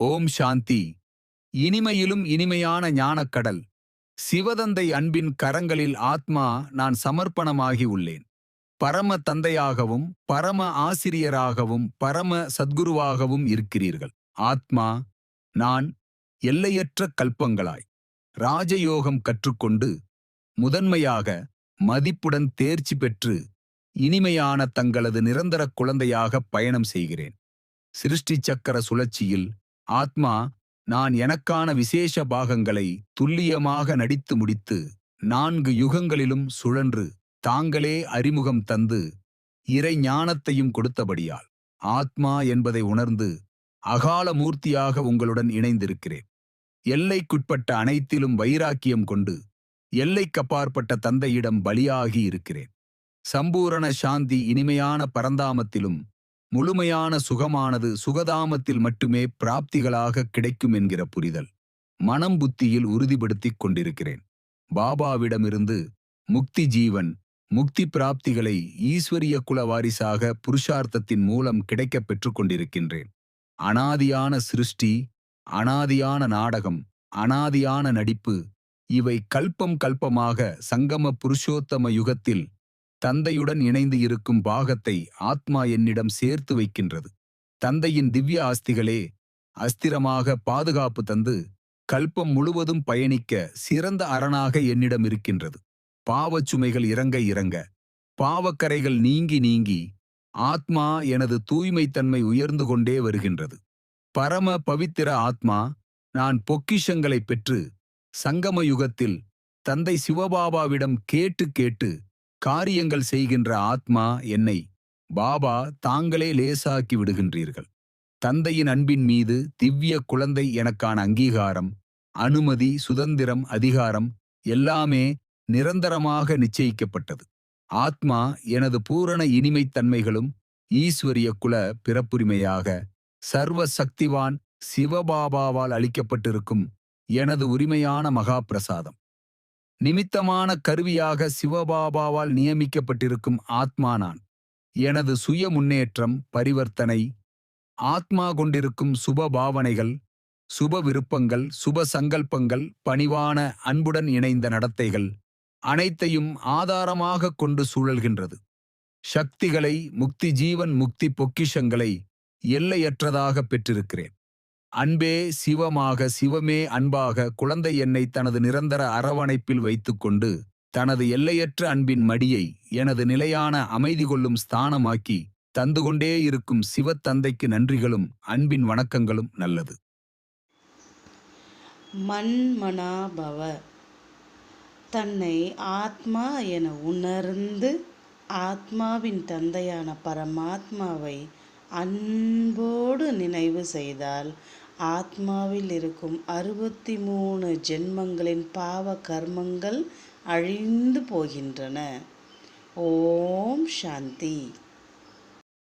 ஓம் சாந்தி. இனிமையிலும் இனிமையான ஞானக்கடல் சிவதந்தை அன்பின் கரங்களில் ஆத்மா நான் சமர்ப்பணமாகி உள்ளேன். பரம தந்தையாகவும் பரம ஆசிரியராகவும் பரம சத்குருவாகவும் இருக்கிறீர்கள். ஆத்மா நான் எல்லையற்ற கல்பங்களாய் ராஜயோகம் கற்றுக்கொண்டு முதன்மையாக மதிப்புடன் தேர்ச்சி பெற்று இனிமையான தங்களது நிரந்தர குழந்தையாக பயணம் செய்கிறேன். சிருஷ்டி சக்கர சுழற்சியில் ஆத்மா நான் எனக்கான விசேஷ பாகங்களை துல்லியமாக நடித்து முடித்து 4 யுகங்களிலும் சுழன்று தாங்களே அறிமுகம் தந்து இறை ஞானத்தையும் கொடுத்தபடியால் ஆத்மா என்பதை உணர்ந்து அகால மூர்த்தியாக உங்களுடன் இணைந்திருக்கிறேன். எல்லைக்குட்பட்ட அனைத்திலும் வைராக்கியம் கொண்டு எல்லைக்கப்பாற்பட்ட தந்தையிடம் பலியாகி இருக்கிறேன். சம்பூரண சாந்தி இனிமையான பரந்தாமத்திலும் முழுமையான சுகமானது சுகதாமத்தில் மட்டுமே பிராப்திகளாக கிடைக்கும் என்கிற புரிதல் மனம் புத்தியில் உறுதிப்படுத்திக் கொண்டிருக்கிறேன். பாபாவிடமிருந்து முக்தி ஜீவன் முக்தி பிராப்திகளை ஈஸ்வரிய குல வாரிசாக புருஷார்த்தத்தின் மூலம் கிடைக்கப் பெற்றுக் கொண்டிருக்கின்றேன். அனாதியான சிருஷ்டி, அனாதியான நாடகம், அனாதியான நடிப்பு இவை கல்பம் கல்பமாக சங்கம புருஷோத்தம யுகத்தில் தந்தையுடன் இணைந்து இருக்கும் பாகத்தை ஆத்மா என்னிடம் சேர்த்து வைக்கின்றது. தந்தையின் திவ்ய ஆஸ்திகளே அஸ்திரமாக பாதுகாப்பு தந்து கல்பம் முழுவதும் பயணிக்க சிறந்த அரணாக என்னிடம் இருக்கின்றது. பாவச் சுமைகள் இறங்க இறங்க பாவக்கரைகள் நீங்கி நீங்கி ஆத்மா எனது தூய்மைத்தன்மை உயர்ந்து கொண்டே வருகின்றது. பரம பவித்திர ஆத்மா நான் பொக்கிஷங்களை பெற்று சங்கம யுகத்தில் தந்தை சிவபாபாவிடம் கேட்டு கேட்டு காரியங்கள் செய்கின்ற ஆத்மா என்னை பாபா தாங்களே லேசாக்கி விடுகின்றீர்கள். தந்தையின் அன்பின் மீது திவ்ய குழந்தை எனக்கான அங்கீகாரம், அனுமதி, சுதந்திரம், அதிகாரம் எல்லாமே நிரந்தரமாக நிச்சயிக்கப்பட்டது. ஆத்மா எனது பூரண இனிமைத்தன்மைகளும் ஈஸ்வரிய குல பிறப்புரிமையாக சர்வ சக்திவான் சிவபாபாவால் அளிக்கப்பட்டிருக்கும் எனது உரிமையான மகா பிரசாதம். நிமித்தமான கருவியாக சிவபாபாவால் நியமிக்கப்பட்டிருக்கும் ஆத்மா நான். எனது சுய முன்னேற்றம், பரிவர்த்தனை, ஆத்மா கொண்டிருக்கும் சுப பாவனைகள், சுப விருப்பங்கள், சுப சங்கல்பங்கள், பணிவான அன்புடன் இணைந்த நடத்தைகள் அனைத்தையும் ஆதாரமாக கொண்டு சூழல்கின்றது. சக்திகளை, முக்தி ஜீவன் முக்தி பொக்கிஷங்களை எல்லையற்றதாக பெற்றிருக்கிறேன். அன்பே சிவமாக, சிவமே அன்பாக குழந்தை என்னை தனது நிரந்தர அரவணைப்பில் வைத்துக்கொண்டு தனது எல்லையற்ற அன்பின் மடியை எனது நிலையான அமைதி கொள்ளும் ஸ்தானமாக்கி தந்து கொண்டே இருக்கும் சிவத்தந்தைக்கு நன்றிகளும் அன்பின் வணக்கங்களும். நல்லது. மன்மனாபவ. தன்னை ஆத்மா என உணர்ந்து ஆத்மாவின் தந்தையான பரமாத்மாவை அன்போடு நினைவு செய்தால் ஆத்மாவில் இருக்கும் 63 ஜென்மங்களின் பாவ கர்மங்கள் அழிந்து போகின்றன. ஓம் சாந்தி.